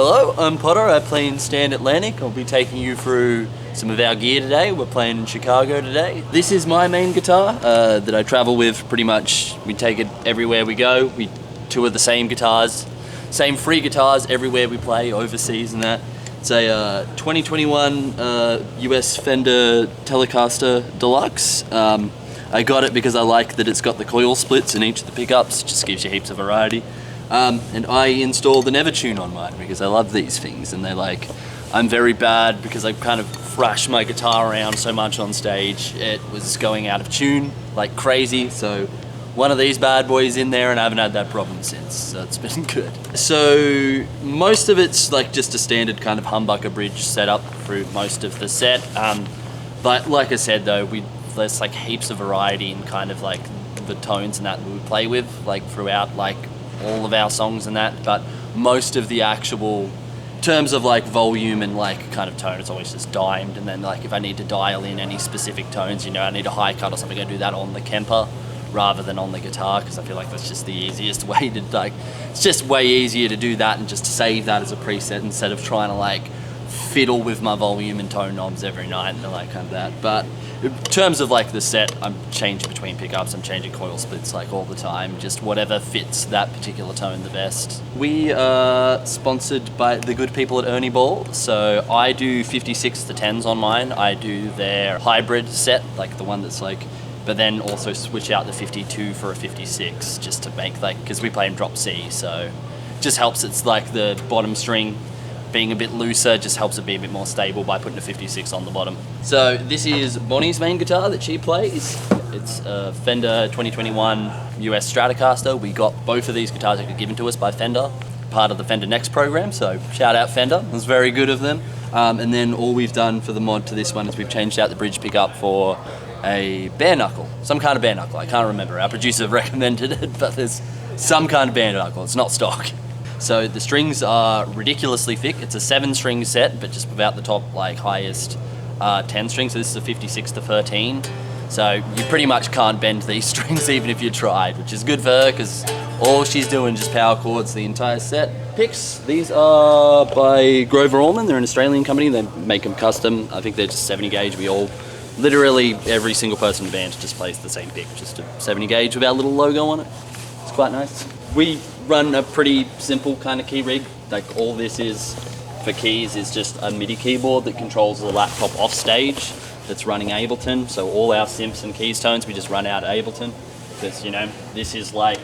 Hello, I'm Potter. I play in Stand Atlantic. I'll be taking you through some of our gear today. We're playing in Chicago today. This is my main guitar that I travel with pretty much. We take it everywhere we go. We tour the same guitars, same free guitars everywhere we play, overseas and that. It's a 2021 US Fender Telecaster Deluxe. I got it because I like that it's got the coil splits in each of the pickups. It just gives you heaps of variety. And I installed the Nevertune on mine because I love these things, and I'm very bad because I kind of thrash my guitar around so much on stage. It was going out of tune like crazy, so one of these bad boys in there, and I haven't had that problem since, so it's been good. So most of it's like just a standard kind of humbucker bridge setup through most of the set. But like I said though, there's like heaps of variety in kind of like the tones and that we would play with like throughout like all of our songs and that, but most of the actual terms of like volume and like kind of tone, it's always just dimed, and then like if I need to dial in any specific tones, you know, I need a high cut or something, I do that on the Kemper rather than on the guitar, because I feel like that's just the easiest way to it's just way easier to do that and just to save that as a preset instead of trying to like fiddle with my volume and tone knobs every night and like kind of that. But in terms of like the set, I'm changing between pickups, I'm changing coil splits like all the time, just whatever fits that particular tone the best. We are sponsored by the good people at Ernie Ball, so I do 56 to 10s on mine. I do their hybrid set, like the one that's like, but then also switch out the 52 for a 56 just to make like, because we play in drop C, so it just helps. It's like the bottom string being a bit looser just helps it be a bit more stable by putting a 56 on the bottom. So this is Bonnie's main guitar that she plays. It's a Fender 2021 US Stratocaster. We got both of these guitars that were given to us by Fender, part of the Fender Next program, so shout out Fender, it was very good of them. And then all we've done for the mod to this one is we've changed out the bridge pickup for a bare knuckle, some kind of bare knuckle, I can't remember, our producer recommended it, but there's some kind of bare knuckle, it's not stock. So the strings are ridiculously thick. It's a 7-string set, but just without the top like highest 10 strings. So this is a 56 to 13. So you pretty much can't bend these strings even if you tried, which is good for her because all she's doing is just power chords the entire set. Picks, these are by Grover Allman. They're an Australian company. They make them custom. I think they're just 70 gauge. Literally every single person in the band just plays the same pick, just a 70 gauge with our little logo on it. It's quite nice. We run a pretty simple kind of key rig. Like all this is for keys is just a MIDI keyboard that controls the laptop off stage that's running Ableton. So all our synths and keys tones we just run out of Ableton, because you know this is like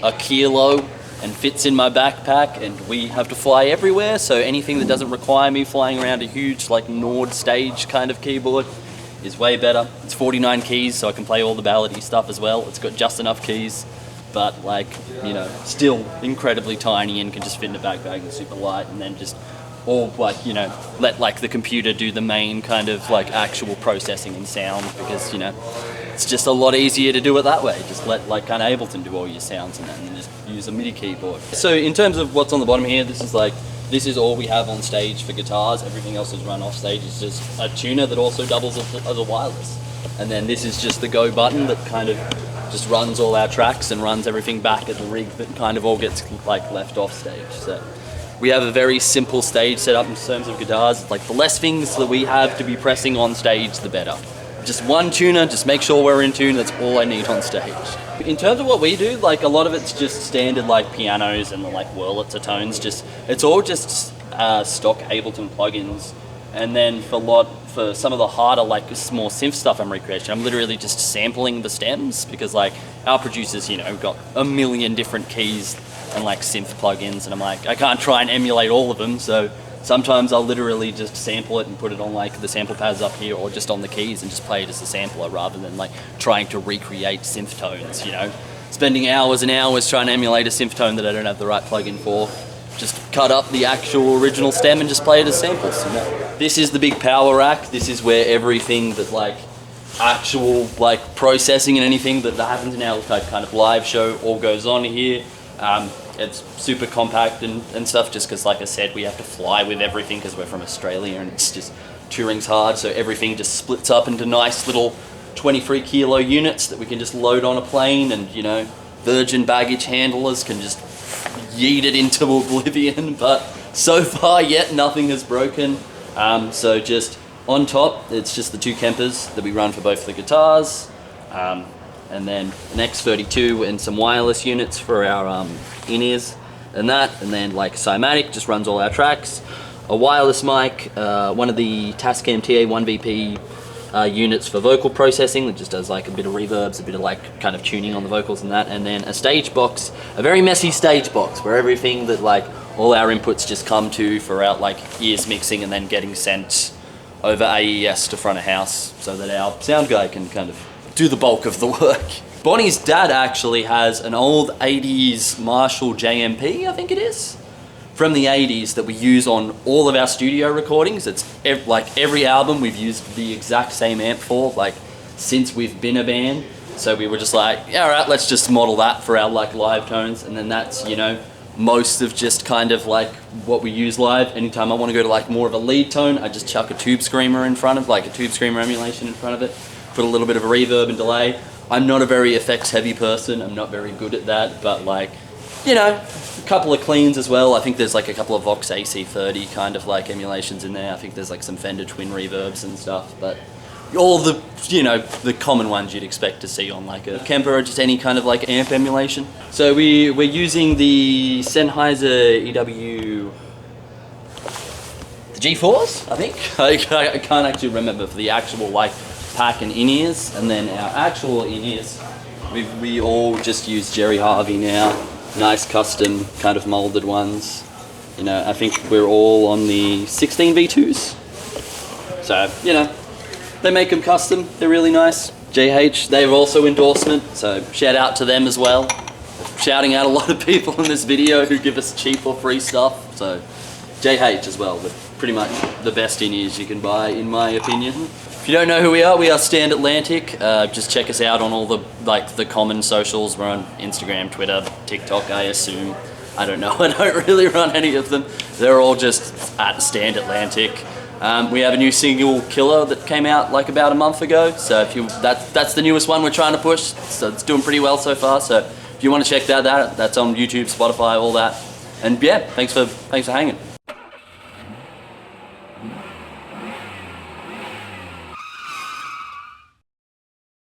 a kilo and fits in my backpack, and we have to fly everywhere, so anything that doesn't require me flying around a huge like Nord stage kind of keyboard is way better. It's 49 keys, so I can play all the ballady stuff as well. It's got just enough keys, but like, you know, still incredibly tiny and can just fit in a backpack and super light, and then just all like, you know, let like the computer do the main kind of like actual processing and sound, because, you know, it's just a lot easier to do it that way. Just let like kind of Ableton do all your sounds and then just use a MIDI keyboard. So in terms of what's on the bottom here, this is all we have on stage for guitars. Everything else is run off stage. It's just a tuner that also doubles as a wireless. And then this is just the go button that kind of just runs all our tracks and runs everything back at the rig that kind of all gets like left off stage. So we have a very simple stage setup in terms of guitars. Like the less things that we have to be pressing on stage, the better. Just one tuner, just make sure we're in tune, that's all I need on stage. In terms of what we do, like a lot of it's just standard like pianos and the like Wurlitzer tones, it's all just stock Ableton plugins. And then for some of the harder like more synth stuff I'm recreating, I'm literally just sampling the stems, because like our producers, you know, got a million different keys and like synth plugins, and I'm like, I can't try and emulate all of them, so sometimes I'll literally just sample it and put it on like the sample pads up here, or just on the keys and just play it as a sampler rather than like trying to recreate synth tones, you know. Spending hours and hours trying to emulate a synth tone that I don't have the right plugin for. Just cut up the actual original stem and just play it as samples. You know? This is the big power rack. This is where everything that like actual like processing and anything that happens in our kind of live show all goes on here. It's super compact and stuff, just because like I said, we have to fly with everything because we're from Australia and it's just touring's hard, so everything just splits up into nice little 23 kilo units that we can just load on a plane, and you know, Virgin baggage handlers can just yeet it into oblivion. But So far yet, nothing has broken. So just on top, it's just the 2 Kempers that we run for both the guitars. And then an X32 and some wireless units for our in-ears and that. And then like Cymatic just runs all our tracks. A wireless mic, one of the Tascam TA1VP units for vocal processing that just does like a bit of reverbs, a bit of like kind of tuning on the vocals and that. And then a stage box, a very messy stage box where everything that like all our inputs just come to for our like ears mixing and then getting sent over AES to front of house so that our sound guy can kind of do the bulk of the work. Bonnie's dad actually has an old 80s Marshall JMP, I think it is, from the 80s that we use on all of our studio recordings. It's like every album we've used the exact same amp for, like since we've been a band. So we were just like, yeah, all right, let's just model that for our like live tones. And then that's, you know, most of just kind of like what we use live. Anytime I want to go to like more of a lead tone, I just chuck a tube screamer in front of, like a tube screamer emulation in front of it, put a little bit of a reverb and delay. I'm not a very effects heavy person. I'm not very good at that, but like, you know, a couple of cleans as well. I think there's like a couple of Vox AC30 kind of like emulations in there. I think there's like some Fender twin reverbs and stuff, but all the, you know, the common ones you'd expect to see on like a Kemper or just any kind of like amp emulation. So we're using the Sennheiser EW, the G4s, I think. I can't actually remember for the actual like pack and in-ears, and then our actual in-ears, we all just use Jerry Harvey now. Nice custom kind of molded ones. You know, I think we're all on the 16 V2s. So, you know, they make them custom. They're really nice. JH, they've also endorsement, so shout out to them as well. Shouting out a lot of people in this video who give us cheap or free stuff. So JH as well, but pretty much the best in-ears you can buy, in my opinion. If you don't know who we are Stand Atlantic. Just check us out on all the common socials. We're on Instagram, Twitter, TikTok, I assume. I don't know, I don't really run any of them. They're all just at Stand Atlantic. We have a new single, Killer, that came out like about a month ago. So if you that's the newest one we're trying to push. So it's doing pretty well so far. So if you want to check that out, that's on YouTube, Spotify, all that. And yeah, thanks for hanging.